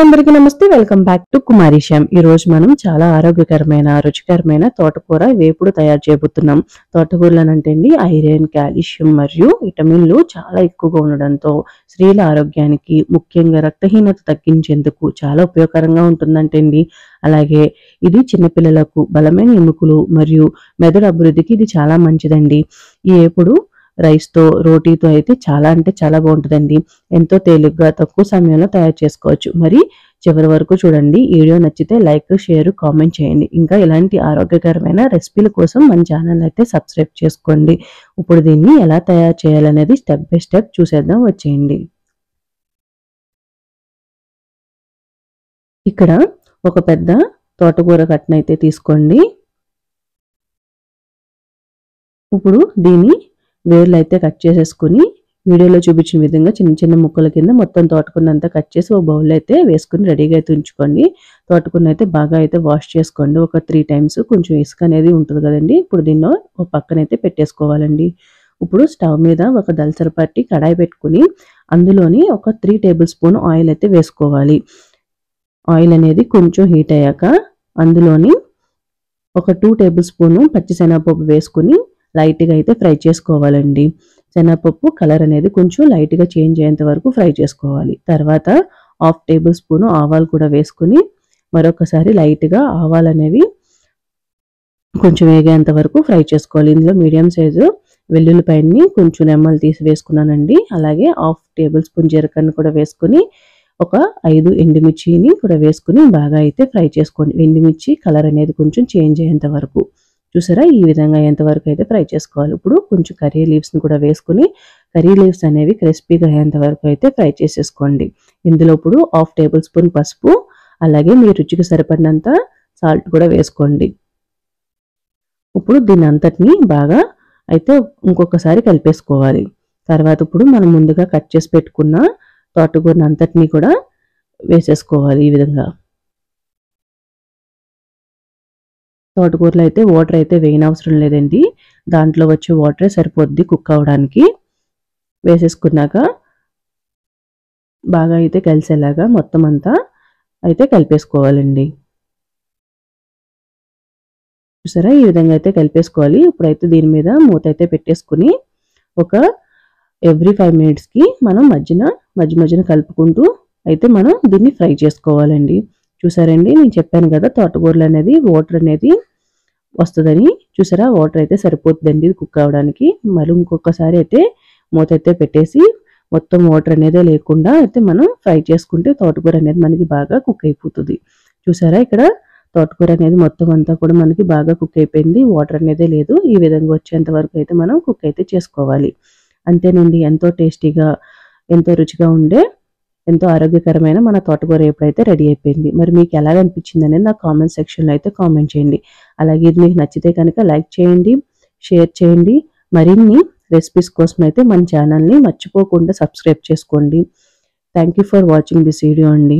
అందరికీ నమస్తే. Welcome back to కుమారి శ్యామ్. ఈ రోజు మనం చాలా ఆరోగ్యకరమైన రుచికరమైన తోటకూర వేపుడు తయారు చేయబోతున్నాం. తోటకూరలనంటే ఐరన్, కాల్షియం మరియు విటమిన్లు చాలా ఎక్కువగా ఉండడంతో స్త్రీల ఆరోగ్యానికి, ముఖ్యంగా రక్తహీనత తగ్గించేందుకు చాలా ఉపయోగకరంగా ఉంటుందంటండి. అలాగే ఇది చిన్నపిల్లలకు బలమైన ఎముకలు మరియు మెదడు అభివృద్ధికి ఇది చాలా మంచిదండి. ఈ వేపుడు రైస్తో, రోటీతో అయితే చాలా అంటే చాలా బాగుంటుందండి. ఎంతో తేలిగ్గా తక్కువ సమయంలో తయారు చేసుకోవచ్చు. మరి చివరి వరకు చూడండి. వీడియో నచ్చితే లైక్, షేర్, కామెంట్ చేయండి. ఇంకా ఇలాంటి ఆరోగ్యకరమైన రెసిపీల కోసం మన ఛానల్ అయితే సబ్స్క్రైబ్ చేసుకోండి. ఇప్పుడు దీన్ని ఎలా తయారు చేయాలనేది స్టెప్ బై స్టెప్ చూసేద్దాం, వచ్చేయండి. ఇక్కడ ఒక పెద్ద తోటకూర కట్టనైతే తీసుకోండి. ఇప్పుడు దీన్ని వేర్లు అయితే కట్ చేసేసుకుని వీడియోలో చూపించిన విధంగా చిన్న చిన్న ముక్కల కింద మొత్తం తోటకూరనంతా కట్ చేసి ఒక బౌల్ అయితే వేసుకుని రెడీగా అయితే ఉంచుకోండి. తోటకూరను అయితే బాగా అయితే వాష్ చేసుకోండి. ఒక 3 times. కొంచెం ఇసుక అనేది ఉంటుంది కదండి. ఇప్పుడు దీన్ని ఒక పక్కనైతే పెట్టేసుకోవాలండి. ఇప్పుడు స్టవ్ మీద ఒక దలసరపట్టి కడాయి పెట్టుకుని అందులోని ఒక 3 tablespoon ఆయిల్ అయితే వేసుకోవాలి. ఆయిల్ అనేది కొంచెం హీట్ అయ్యాక అందులోని ఒక 2 tablespoon పచ్చిశనగపప్పు వేసుకుని లైట్గా అయితే ఫ్రై చేసుకోవాలండి. శనగపప్పు కలర్ అనేది కొంచెం లైట్గా చేంజ్ అయ్యేంత వరకు ఫ్రై చేసుకోవాలి. తర్వాత 1/2 tablespoon ఆవాలు కూడా వేసుకుని మరొకసారి లైట్గా ఆవాలు అనేవి కొంచెం వేగేంత వరకు ఫ్రై చేసుకోవాలి. ఇందులో మీడియం సైజు వెల్లుల్లిపాయని కొంచెం నెమ్మలు తీసి వేసుకున్నానండి. అలాగే 1/2 tablespoon జీలకర్రను కూడా వేసుకుని ఒక 5 ఎండుమిర్చిని కూడా వేసుకుని బాగా అయితే ఫ్రై చేసుకోండి. ఎండుమిర్చి కలర్ అనేది కొంచెం చేంజ్ అయ్యేంత వరకు. చూసారా, ఈ విధంగా ఎంతవరకు అయితే ఫ్రై చేసుకోవాలి. ఇప్పుడు కొంచెం కర్రీ లీవ్స్ని కూడా వేసుకుని కర్రీ లీవ్స్ అనేవి క్రిస్పీగా అయ్యేంత వరకు అయితే ఫ్రై చేసేసుకోండి. ఇందులో ఇప్పుడు 1/2 tablespoon పసుపు, అలాగే మీ రుచికి సరిపడినంత సాల్ట్ కూడా వేసుకోండి. ఇప్పుడు దీని అంతటిని బాగా అయితే ఇంకొకసారి కలిపేసుకోవాలి. తర్వాత ఇప్పుడు మనం ముందుగా కట్ చేసి పెట్టుకున్న తోటకూరని అంతటినీ కూడా వేసేసుకోవాలి. ఈ విధంగా తోటకూరలో అయితే వాటర్ అయితే వేయనవసరం లేదండి. దాంట్లో వచ్చే వాటరే సరిపోద్ది కుక్ అవ్వడానికి. వేసేసుకున్నాక బాగా అయితే కలిసేలాగా మొత్తం అంతా అయితే కలిపేసుకోవాలండి. చూసారా, ఈ విధంగా అయితే కలిపేసుకోవాలి. ఇప్పుడైతే దీని మీద మూత అయితే పెట్టేసుకుని ఒక ఎవ్రీ 5 minutesకి మనం మధ్యన కలుపుకుంటూ అయితే మనం దీన్ని ఫ్రై చేసుకోవాలండి. చూసారండి, నేను చెప్పాను కదా తోటకూరలు అనేది వాటర్ అనేది వస్తుందని. చూసారా, వాటర్ అయితే సరిపోతుందండి కుక్ అవ్వడానికి. మరి ఇంకొకసారి అయితే మూత అయితే పెట్టేసి మొత్తం వాటర్ అనేది లేకుండా అయితే మనం ఫ్రై చేసుకుంటే తోటకూర అనేది మనకి బాగా కుక్ అయిపోతుంది. చూసారా, ఇక్కడ తోటకూర అనేది మొత్తం అంతా కూడా మనకి బాగా కుక్ అయిపోయింది. వాటర్ అనేది లేదు. ఈ విధంగా వచ్చేంత వరకు అయితే మనం కుక్ అయితే చేసుకోవాలి. అంతేనండి, ఎంతో టేస్టీగా, ఎంతో రుచిగా ఉండే, ఎంతో ఆరోగ్యకరమైన మన తోటకూర ఎప్పుడైతే రెడీ అయిపోయింది. మరి మీకు ఎలా అనిపించింది అనేది నా కామెంట్ సెక్షన్లో అయితే కామెంట్ చేయండి. అలాగే ఇది మీకు నచ్చితే కనుక లైక్ చేయండి, షేర్ చేయండి. మరిన్ని రెసిపీస్ కోసం అయితే మన ఛానల్ని మర్చిపోకుండా సబ్స్క్రైబ్ చేసుకోండి. Thank you for watching this video అండి.